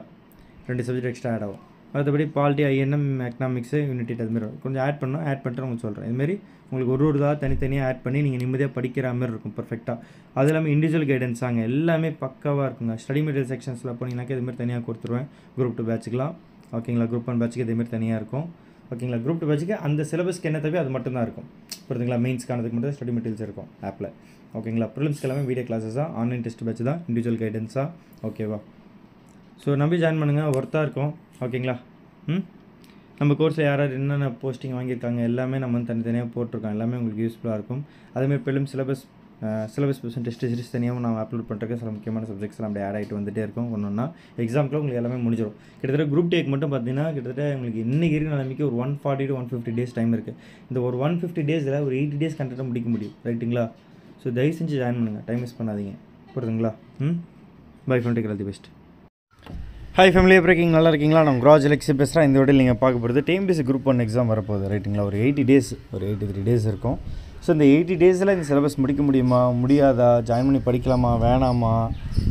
2 சப்ஜெக்ட் எக்ஸ்ட்ரா ஆட் ஆகும். மற்றபடி பாலிட்டி, ஐஎன்எம், எக்கனாமிக்ஸு, யூனிட்டி அதுமாரி கொஞ்சம் ஆட் பண்ணிட்டு உங்களுக்கு சொல்கிறேன். இதுமாரி உங்களுக்கு ஒரு இதாக தனித்தனியாக ஆட் பண்ணி நீங்கள் நிம்மதியாக படிக்கிற மாதிரி இருக்கும் பர்ஃபெக்டாக. அது இல்லாமல் இண்டிவிஜுவல் கைடன்ஸ் ஆங்க எல்லாமே பக்காவாக இருக்குங்க. ஸ்டடி மெட்டீரியல் செக்ஷன்ஸில் போனீங்கன்னாக்கா இதுமாதிரி தனியாக கொடுத்துருவேன். குரூப் 2 பேட்சுக்கலாம் ஓகேங்களா. குரூப் 1 பேட்சுக்கு இதேமாதிரி தனியாக இருக்கும் ஓகேங்களா. குரூப் 2 பேட்சுக்கு அந்த சிலபஸ்க்கு என்ன தேவையோ அது மட்டும்தான் இருக்கும் புரியுதுங்களா. மெயின்ஸ்க்கானதுக்கு மட்டும் ஸ்டடி மெட்டீரியல்ஸ் இருக்கும் ஆப்பில் ஓகேங்களா. ப்ரிலிம்ஸ்க்கு எல்லாமே வீடியோ கிளாஸஸாக, ஆன்லைன் டெஸ்ட் பேட்ச் தான், இண்டிவிஜுவல் கைடன்ஸாக ஓகேவா. ஸோ நம்பி ஜாயின் பண்ணுங்கள், ஒர்த்தாக இருக்கும் ஓகேங்களா. நம்ம கோர்ஸில் யார் என்னென்ன போஸ்டிங் வாங்கியிருக்காங்க எல்லாமே நம்ம வந்து தனித்தனியாக போட்டிருக்கோம், எல்லாமே உங்களுக்கு யூஸ்ஃபுல்லாக இருக்கும். அதேமாதிரி ப்ரிலிம்ஸ் சிலபஸ் டெஸ்ட் சீரிஸ் தனியாகவும் நான் அப்லோட் பண்ணுறேன். சில முக்கியமான சப்ஜெக்ட்ஸ்லாம் அப்படி ஆட் ஆகிட்டு வந்துகிட்டே இருக்கும். ஒன்றுன்னா எக்ஸாம்க்குள்ள உங்களுக்கு எல்லாமே முடிஞ்சிடும். கிட்டத்தட்ட குரூப் டேக்கு மட்டும் பார்த்தீங்கன்னா கிட்டத்தட்ட உங்களுக்கு இன்றைக்கி இருக்கிற நிலைமைக்கு ஒரு 140 to 150 days டைம் இருக்குது. இந்த ஒரு 150 daysல ஒரு 80 days கண்டென்ட் முடிக்க முடியும் ரைட்டுங்களா. ஸோ தயவு செஞ்சு ஜாயின் பண்ணுங்கள், டைம் மிஸ் பண்ணாதீங்க புரியுதுங்களா. By friend, take all the best. Hi family, எப்படி இருக்கீங்க? நல்லா இருக்கீங்களா? நான் கிராஜுலேக்ஸி பேசுகிறேன். இந்த வீடியோவில் நீங்கள் பார்க்க போகிறது டிஎன்பிஎஸ்சி குரூப் 1 எக்ஸாம் வரப்போகுது ரைட்டுங்களா. ஒரு 80 days, ஒரு 83 days இருக்கும். ஸோ இந்த 80 daysல இந்த சிலபஸ் முடிக்க முடியுமா முடியாதா, ஜாயின் பண்ணி படிக்கலாமா வேணாமா,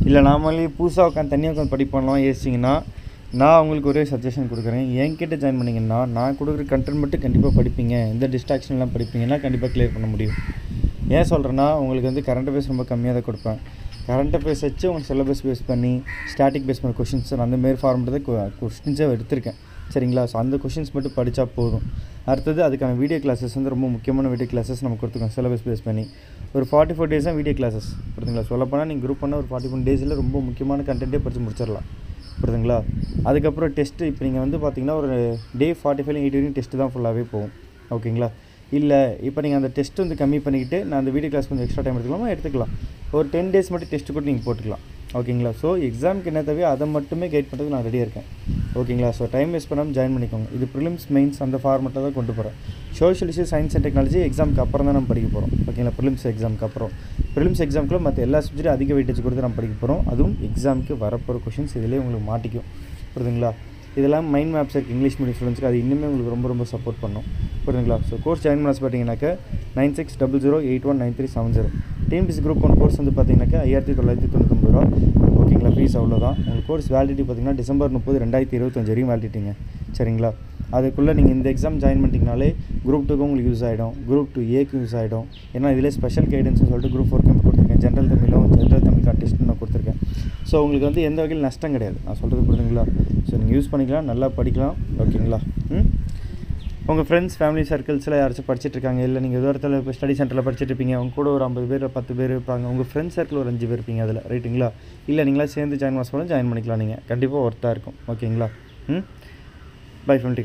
இல்லை நாமளே புதுசாக உட்காந்து தனியாக உட்காந்து படிப்போம்லாம் யோசிச்சிங்கன்னா நான் உங்களுக்கு ஒரே சஜஷன் கொடுக்குறேன். என்கிட்ட ஜாயின் பண்ணிங்கன்னா நான் கொடுக்குற கண்டென்ட் மட்டும் கண்டிப்பாக படிப்பீங்க, எந்த டிஸ்ட்ராக்ஷன்லாம் படிப்பீங்கன்னா கண்டிப்பாக கிளியர் பண்ண முடியும். ஏன் சொல்கிறேன்னா உங்களுக்கு வந்து கரண்ட் அஃபேர்ஸ் ரொம்ப கம்மியாக தான் கொடுப்பேன். கரண்ட் அஃபேர்ஸ் வச்சு உங்கள் சிலபஸ் பேஸ் பண்ணி ஸ்டாட்டிக் பேஸ் பண்ண கொஷின்ஸ் அந்தமாரி ஃபார்மெட்டு தான் கொஷின்ஸே எடுத்திருக்கேன் சரிங்களா. ஸோ அந்த கொஷின்ஸ் மட்டும் படித்தா போதும். அடுத்தது அதுக்கான வீடியோ கிளாஸஸ் வந்து ரொம்ப முக்கியமான வீடியோ கிளாஸஸ் நம்ம கொடுத்துருக்கோம் சிலபஸ் பேஸ் பண்ணி. ஒரு 44 days தான் வீடியோ கிளாஸஸ் புரியுதுங்களா. சொல்லப்போனால் நீங்கள் குரூப் பண்ண ஒரு 41 daysல ரொம்ப முக்கியமான கண்டென்ட்டே படித்து முடிச்சிடலாம் புரியுதுங்களா. அதுக்கப்புறம் டெஸ்ட்டு இப்போ நீங்கள் வந்து பார்த்தீங்கன்னா ஒரு டே 45 80 வரைக்கும் டெஸ்ட்டு தான் ஃபுல்லாகவே போகும் ஓகேங்களா. இல்லை இப்போ நீங்கள் அந்த டெஸ்ட் வந்து கம்மி பண்ணிக்கிட்டு நான் அந்த வீடியோ கிளாஸ் கொஞ்சம் எக்ஸ்ட்ரா டைம் எடுத்துக்கலாம். ஒரு 10 days மட்டும் டெஸ்ட்டு கூட நீங்கள் போட்டுக்கலாம் ஓகேங்களா. ஸோ எக்ஸாமுக்கு என்ன தேவையோ அதை மட்டுமே கைட் பண்ணுறதுக்கு நான் ரெடியாக இருக்கேன் ஓகேங்களா. ஸோ டைம் வேஸ்ட் பண்ணாமல் ஜாயின் பண்ணிக்கோங்க. இது ப்ரிலிம்ஸ் மெயின்ஸ் அந்த ஃபார்மெட்டை தான் கொண்டு போகிறேன். Social issue, science and technology எக்ஸாமுக்கு அப்புறம் தான் நம்ம படிக்க போகிறோம் ஓகேங்களா. ப்ரிலிம்ஸ் எக்ஸாமுக்கு அப்புறம் ப்ரிலிம்ஸ் எக்ஸாமுக்குள்ள மற்ற எல்லா சப்ஜெக்ட்டும் அதிக வெயிட்டேஜ் கொடுத்து நம்ம படிக்க போகிறோம். அதுவும் எக்ஸாமுக்கு வரப்போகிற கொஷின்ஸ் இதிலே உங்களுக்கு மாட்டிக்கும் புரியுதுங்களா. இதெல்லாம் மைண்ட் மேப்ஸ் இருக்குது இங்கிலீஷ் மீடியம் ஸ்டூடெண்ட்ஸ்க்கு, அது இன்னுமே உங்களுக்கு ரொம்ப ரொம்ப சப்போர்ட் பண்ணும் புரியுதுங்களா. ஸோ கோர்ஸ் ஜாயின் பண்ண பார்த்தீங்கன்னாக்கா 9600819370. டிஎன்பிஎஸ்சி குரூப் 1 கோர்ஸ் வந்து பார்த்தீங்கன்னாக்கா 5999 ரூபா ஓகேங்களா. ஃபீஸ் அவ்வளோதான். உங்களுக்கு கோர்ஸ் வேலிடிட்டி பார்த்தீங்கன்னா December 30, 2025 வரையும் வேலிடிட்டிங்க சரிங்களா. அதுக்குள்ளே நீங்கள் இந்த எக்ஸாம் ஜாயின் பண்ணிட்டீங்கனாலே குரூப் 2க்கு உங்களுக்கு யூஸ் ஆகிடும், குரூப் 2Aக்கு யூஸ் ஆகிடும். ஏன்னா இதிலே ஸ்பெஷல் கைடன்ஸ்னு சொல்லிட்டு குரூப் 4 கொடுத்துருக்கேன். ஜென்ரல் தமிழ் கான்டெஸ்ட்னு நான் கொடுத்துருக்கேன். ஸோ உங்களுக்கு வந்து எந்த வகையில் நஷ்டம் கிடையாது நான் சொல்கிறது புரியுதுங்களா. ஸோ நீங்கள் யூஸ் பண்ணிக்கலாம், நல்லா படிக்கலாம் ஓகேங்களா. உங்கள் ஃப்ரெண்ட்ஸ் ஃபேமிலி சர்க்கிள்ஸில் யாராச்சும் படிச்சுட்டு இருக்காங்க, இல்லை நீங்கள் ஏதோ இடத்துல இப்போ ஸ்டடி சென்டரில் படிச்சுட்டு இருப்பீங்க, அவங்க கூட ஒரு 50 பேர் 10 பேர் இருப்பாங்க, உங்கள் ஃப்ரெண்ட்ஸ் சர்க்கிள் ஒரு 5 பேர் இருப்பீங்க அதில் ரைட்டுங்களா. இல்லை நீங்களா சேர்ந்து ஜாயின் பண்ணிக்கலாம், ஜாயின் பண்ணிக்கலாம். நீங்கள் கண்டிப்பாக ஒர்த்தாக இருக்கும் ஓகேங்களா. By friend.